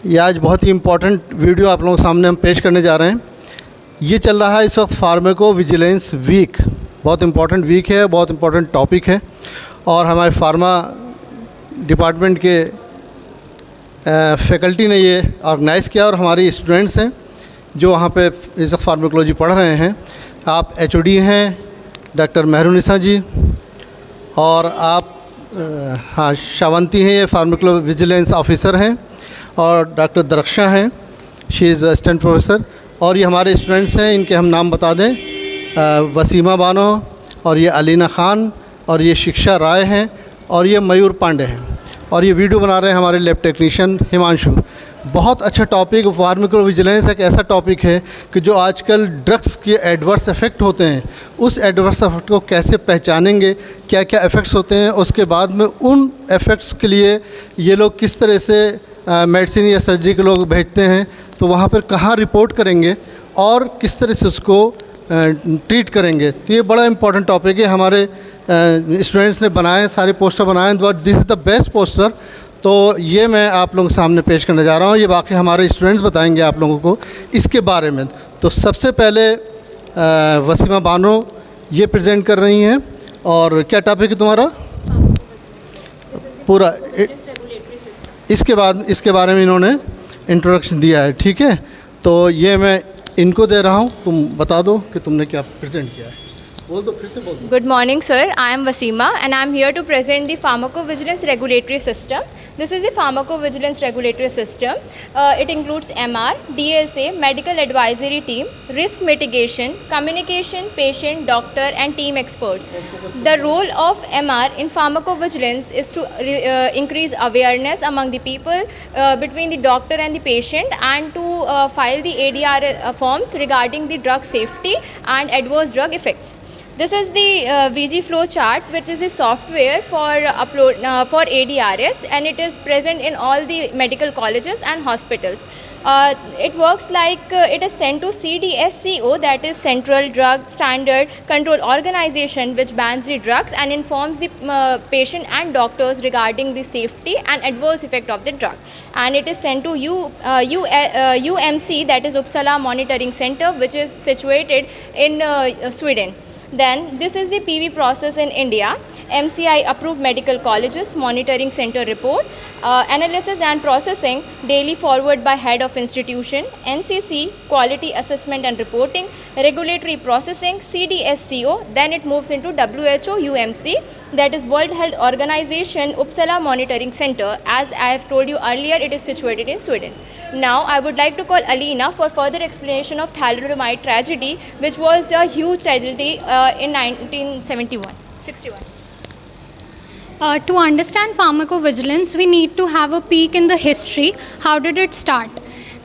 ये आज बहुत ही इम्पोर्टेंट वीडियो आप लोगों के सामने हम पेश करने जा रहे हैं। ये चल रहा है इस वक्त फार्माको विजिलेंस वीक। बहुत इम्पोर्टेंट वीक है, बहुत इम्पोर्टेंट टॉपिक है और हमारे फार्मा डिपार्टमेंट के फैकल्टी ने ये ऑर्गेनाइज़ किया और हमारी स्टूडेंट्स हैं जो वहाँ पे इस वक्त फार्माकोलॉजी पढ़ रहे हैं। आप एचओडी हैं डॉक्टर मेहरुनिसा जी और आप हाँ शावंती हैं, ये फार्माको विजिलेंस ऑफिसर हैं और डॉक्टर दरक्षा हैं, शी इज़ असिस्टेंट प्रोफेसर। और ये हमारे स्टूडेंट्स हैं, इनके हम नाम बता दें, वसीमा बानो और ये अलीना ख़ान और ये शिक्षा राय हैं और ये मयूर पांडे हैं और ये वीडियो बना रहे हैं हमारे लैब टेक्नीशियन हिमांशु। बहुत अच्छा टॉपिक फार्माको विजिलेंस एक ऐसा टॉपिक है कि जो आजकल ड्रग्स के एडवर्स इफ़ेक्ट होते हैं, उस एडवर्स इफ़ेक्ट को कैसे पहचानेंगे, क्या क्या इफ़ेक्ट्स होते हैं, उसके बाद में उन इफ़ेक्ट्स के लिए ये लोग किस तरह से मेडिसिन या सर्जरी के लोग भेजते हैं, तो वहाँ पर कहाँ रिपोर्ट करेंगे और किस तरह से उसको ट्रीट करेंगे। तो ये बड़ा इम्पोर्टेंट टॉपिक है। हमारे स्टूडेंट्स ने बनाए, सारे पोस्टर बनाए, but this is the best poster. तो ये मैं आप लोगों के सामने पेश करने जा रहा हूँ। ये बाकी हमारे स्टूडेंट्स बताएंगे आप लोगों को इसके बारे में। तो सबसे पहले वसीमा बानो ये प्रेजेंट कर रही हैं। और क्या टॉपिक है तुम्हारा पूरा? इसके बारे में इन्होंने इंट्रोडक्शन दिया है, ठीक है। तो ये मैं इनको दे रहा हूँ, तुम बता दो कि तुमने क्या प्रेजेंट किया है। बोल दो, फिर से बोल दो। Good morning, sir. I am Wasima and I am here to present the pharmacovigilance regulatory system. This is the pharmacovigilance regulatory system. It includes MR, DSA, medical advisory team, risk mitigation, communication, patient, doctor and team experts. The role of MR in pharmacovigilance is to increase awareness among the people between the doctor and the patient and to file the ADR forms regarding the drug safety and adverse drug effects. This is the VG flow chart, which is the software for upload for ADRS, and it is present in all the medical colleges and hospitals. It works like it is sent to CDSCO, that is Central Drug Standard Control Organization, which bans the drugs and informs the patient and doctors regarding the safety and adverse effect of the drug. And it is sent to UMC, that is Uppsala Monitoring Center, which is situated in Sweden. Then this is the PV process in India. MCI approved medical colleges monitoring center report, analysis and processing daily forward by head of institution, NCC quality assessment and reporting, regulatory processing, CDSCO. Then it moves into WHO UMC, that is World Health Organization Uppsala Monitoring Center. As I have told you earlier, it is situated in Sweden. Now I would like to call Alina for further explanation of thalidomide tragedy, which was a huge tragedy in 1961. To understand pharmacovigilance, we need to have a peek in the history. How did it start?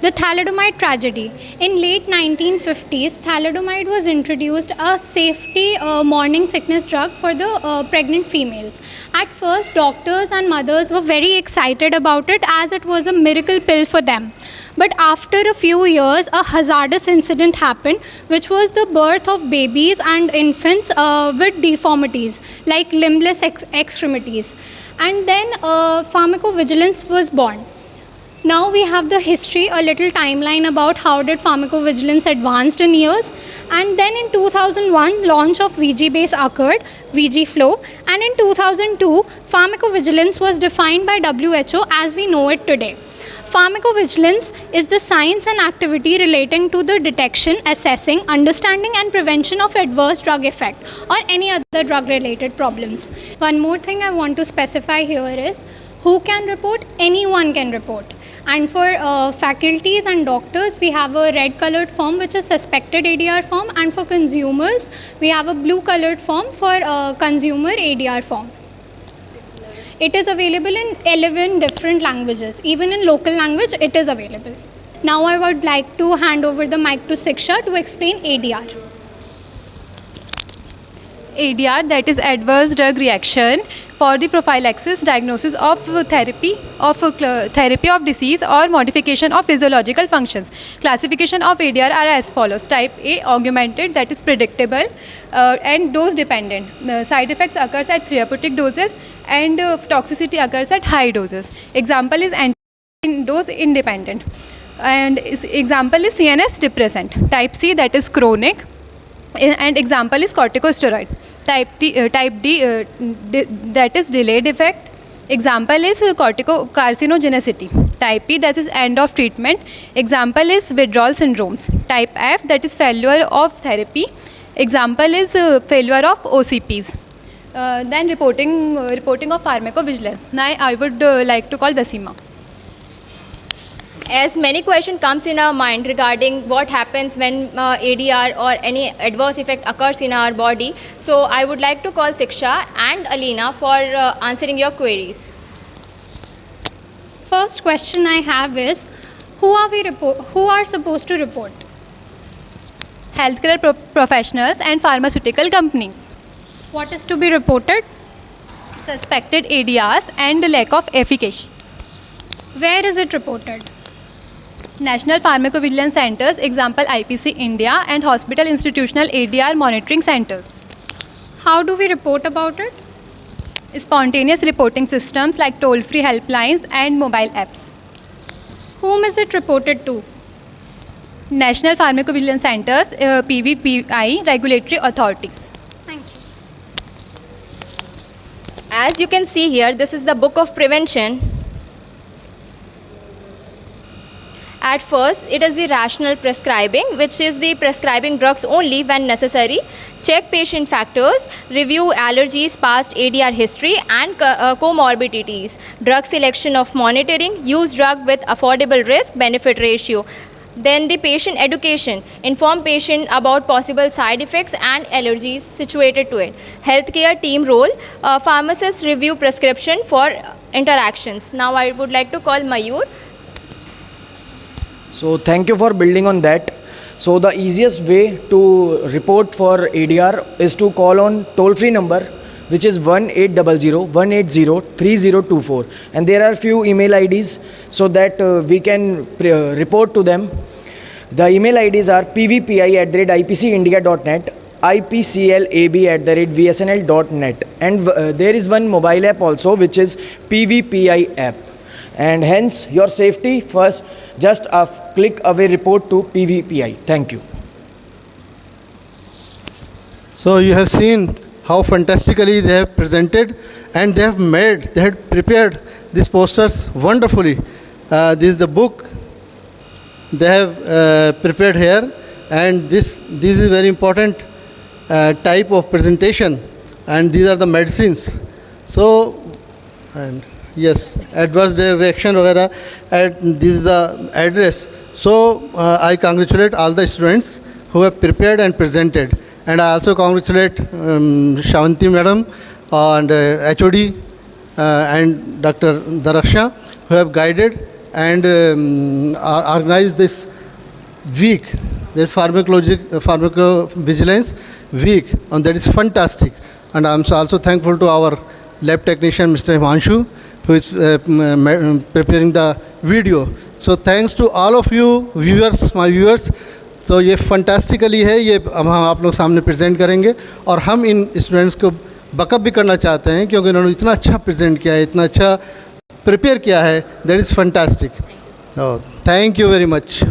The thalidomide tragedy. In late 1950s, thalidomide was introduced, a safety morning sickness drug for the pregnant females. At first, doctors and mothers were very excited about it as it was a miracle pill for them. But after a few years, a hazardous incident happened, which was the birth of babies and infants with deformities, like limbless extremities. And then pharmacovigilance was born. Now we have the history, a little timeline about how did pharmacovigilance advanced in years. And then in 2001, launch of VG base occurred, VG flow. And in 2002, pharmacovigilance was defined by WHO as we know it today. Pharmacovigilance is the science and activity relating to the detection, assessing, understanding and prevention of adverse drug effect or any other drug related problems. One more thing I want to specify here is who can report? Anyone can report. And for faculties and doctors, we have a red colored form which is suspected ADR form, and for consumers, we have a blue colored form for consumer ADR form. It is available in 11 different languages. Even in local language, it is available. Now I would like to hand over the mic to Siksha to explain ADR. ADR, that is adverse drug reaction, for the prophylaxis, diagnosis of therapy of disease or modification of physiological functions. Classification of ADR are as follows. Type A, augmented, that is predictable and dose dependent. The side effects occurs at therapeutic doses and toxicity occurs at high doses. Example is in dose independent. And example is CNS depressant. Type C, that is chronic, and example is corticosteroid. Type D, that is delayed effect. Example is carcinogenicity. Type E, that is end of treatment. Example is withdrawal syndromes. Type F, that is failure of therapy. Example is failure of OCPs. Then reporting of pharmacovigilance. Now I would like to call Basima. As many questions comes in our mind regarding what happens when ADR or any adverse effect occurs in our body, so I would like to call Siksha and Alina for answering your queries. First question I have is, who are supposed to report? Healthcare professionals and pharmaceutical companies. What is to be reported? Suspected ADRs and lack of efficacy. Where is it reported? National Pharmacovigilance Centers, example IPC India, and hospital institutional ADR monitoring centers. How do we report about it? Spontaneous reporting systems like toll-free helplines and mobile apps. Whom is it reported to? National Pharmacovigilance Centers, PVPI, regulatory authorities. Thank you. As you can see here, this is the book of prevention. At first, it is the rational prescribing, which is the prescribing drugs only when necessary, check patient factors, review allergies, past ADR history and comorbidities, drug selection of monitoring, use drug with affordable risk-benefit ratio. Then the patient education, inform patient about possible side effects and allergies situated to it. Healthcare team role, pharmacists review prescription for interactions. Now I would like to call Mayur. So thank you for building on that. So the easiest way to report for ADR is to call on toll-free number, which is 1800-180-3024, and there are few email IDs so that we can report to them. The email IDs are pvpi@ipcindia.net, ipclab@vsnl.net, and there is one mobile app also, which is PVPI app. And hence your safety first, just a click away report to PVPI. Thank you. So you have seen how fantastically they have presented, and they had prepared these posters wonderfully. This is the book they have prepared here, and this is very important type of presentation, and these are the medicines. So, and yes, adverse reaction वगैरह, and this is the address. So I congratulate all the students who have prepared and presented, and I also congratulate Shavanti madam and HOD and Dr. Daraksha, who have guided and organized this week, the pharmacovigilance week, and that is fantastic. And I am also thankful to our lab technician Mr. Himanshu, who is preparing the video. So thanks to all of you viewers, my viewers. तो ये fantastically है, ये हम आप लोग सामने present करेंगे, और हम इन स्टूडेंट्स को बकअप भी करना चाहते हैं क्योंकि उन्होंने इतना अच्छा प्रेजेंट किया है, इतना अच्छा प्रिपेयर किया है. That is fantastic. Thank you very much.